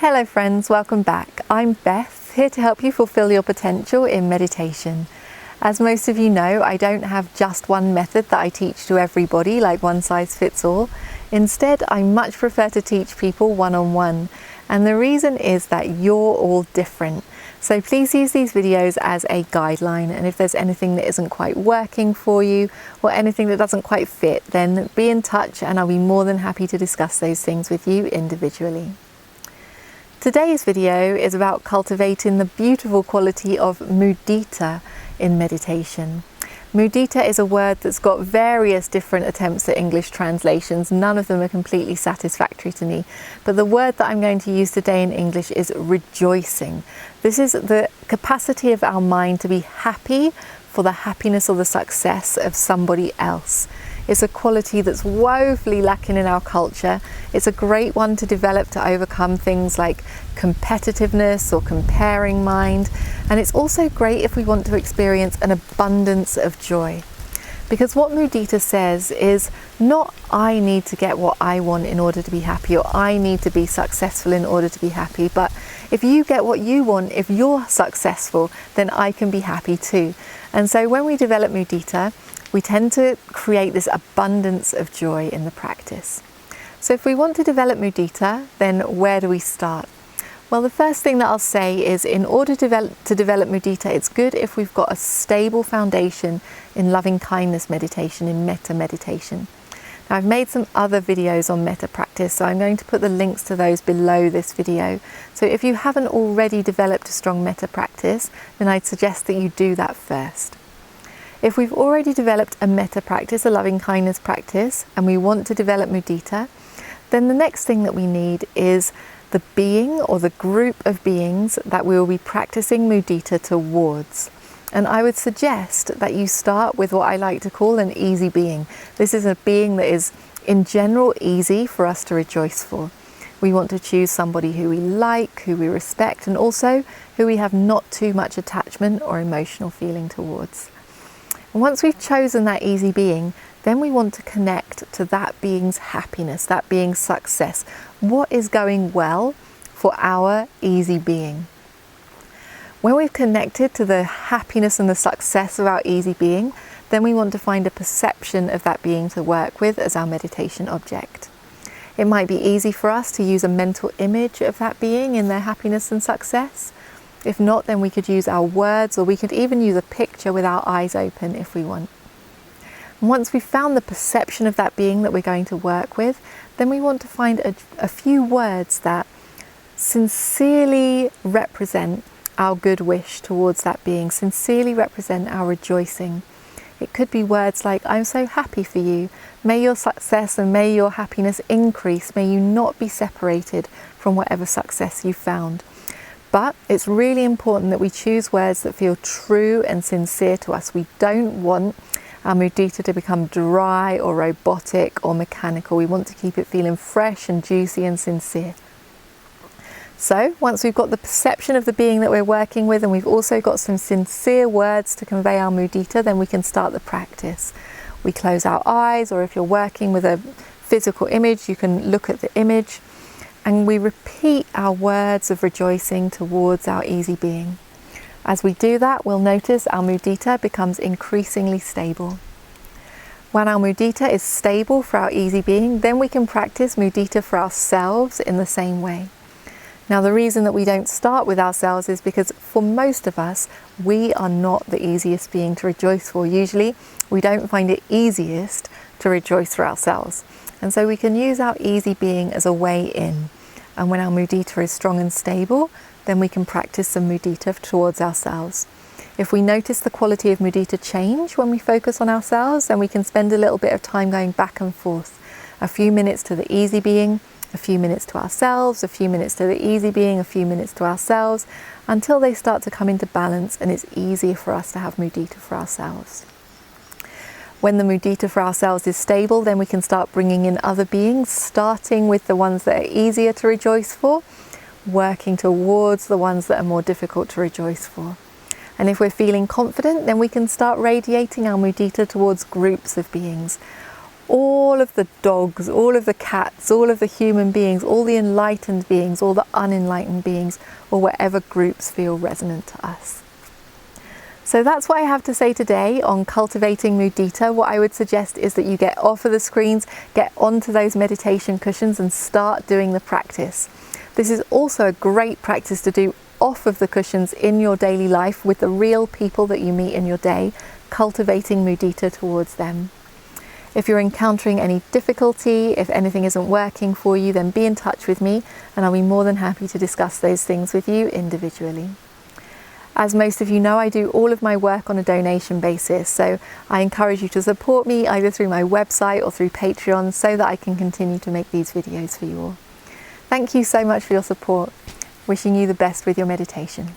Hello friends, welcome back. I'm Beth, here to help you fulfill your potential in meditation. As most of you know, I don't have just one method that I teach to everybody, like one size fits all. Instead, I much prefer to teach people one-on-one. And the reason is that you're all different. So please use these videos as a guideline, and if there's anything that isn't quite working for you or anything that doesn't quite fit, then be in touch and I'll be more than happy to discuss those things with you individually. Today's video is about cultivating the beautiful quality of mudita in meditation. Mudita is a word that's got various different attempts at English translations. None of them are completely satisfactory to me. But the word that I'm going to use today in English is rejoicing. This is the capacity of our mind to be happy for the happiness or the success of somebody else. It's a quality that's woefully lacking in our culture. It's a great one to develop to overcome things like competitiveness or comparing mind. And it's also great if we want to experience an abundance of joy. Because what mudita says is not I need to get what I want in order to be happy, or I need to be successful in order to be happy. But if you get what you want, if you're successful, then I can be happy too. And so when we develop mudita, we tend to create this abundance of joy in the practice. So if we want to develop mudita, then where do we start? Well, the first thing that I'll say is in order to develop mudita, it's good if we've got a stable foundation in loving kindness meditation, in metta meditation. Now, I've made some other videos on metta practice, so I'm going to put the links to those below this video. So if you haven't already developed a strong metta practice, then I'd suggest that you do that first. If we've already developed a metta practice, a loving kindness practice, and we want to develop mudita, then the next thing that we need is the being or the group of beings that we will be practicing mudita towards. And I would suggest that you start with what I like to call an easy being. This is a being that is in general easy for us to rejoice for. We want to choose somebody who we like, who we respect, and also who we have not too much attachment or emotional feeling towards. And once we've chosen that easy being, then we want to connect to that being's happiness, that being's success. What is going well for our easy being? When we've connected to the happiness and the success of our easy being, then we want to find a perception of that being to work with as our meditation object. It might be easy for us to use a mental image of that being in their happiness and success. If not, then we could use our words, or we could even use a picture with our eyes open if we want. And once we've found the perception of that being that we're going to work with, then we want to find a few words that sincerely represent our good wish towards that being, sincerely represent our rejoicing. It could be words like, I'm so happy for you. May your success and may your happiness increase. May you not be separated from whatever success you've found. But it's really important that we choose words that feel true and sincere to us. We don't want our mudita to become dry or robotic or mechanical. We want to keep it feeling fresh and juicy and sincere. So once we've got the perception of the being that we're working with, and we've also got some sincere words to convey our mudita, then we can start the practice. We close our eyes, or if you're working with a physical image, you can look at the image. And we repeat our words of rejoicing towards our easy being. As we do that, we'll notice our mudita becomes increasingly stable. When our mudita is stable for our easy being, then we can practice mudita for ourselves in the same way. Now, the reason that we don't start with ourselves is because for most of us, we are not the easiest being to rejoice for. Usually, we don't find it easiest to rejoice for ourselves. And so we can use our easy being as a way in. And when our mudita is strong and stable, then we can practice some mudita towards ourselves. If we notice the quality of mudita change when we focus on ourselves, then we can spend a little bit of time going back and forth. A few minutes to the easy being, a few minutes to ourselves, a few minutes to the easy being, a few minutes to ourselves, until they start to come into balance and it's easier for us to have mudita for ourselves. When the mudita for ourselves is stable, then we can start bringing in other beings, starting with the ones that are easier to rejoice for, working towards the ones that are more difficult to rejoice for. And if we're feeling confident, then we can start radiating our mudita towards groups of beings. all of the dogs, all of the cats, all of the human beings, all the enlightened beings, all the unenlightened beings, or whatever groups feel resonant to us. So that's what I have to say today on cultivating mudita. What I would suggest is that you get off of the screens, get onto those meditation cushions and start doing the practice. This is also a great practice to do off of the cushions in your daily life with the real people that you meet in your day, cultivating mudita towards them. If you're encountering any difficulty, if anything isn't working for you, then be in touch with me and I'll be more than happy to discuss those things with you individually. As most of you know, I do all of my work on a donation basis, so I encourage you to support me either through my website or through Patreon so that I can continue to make these videos for you all. Thank you so much for your support. Wishing you the best with your meditation.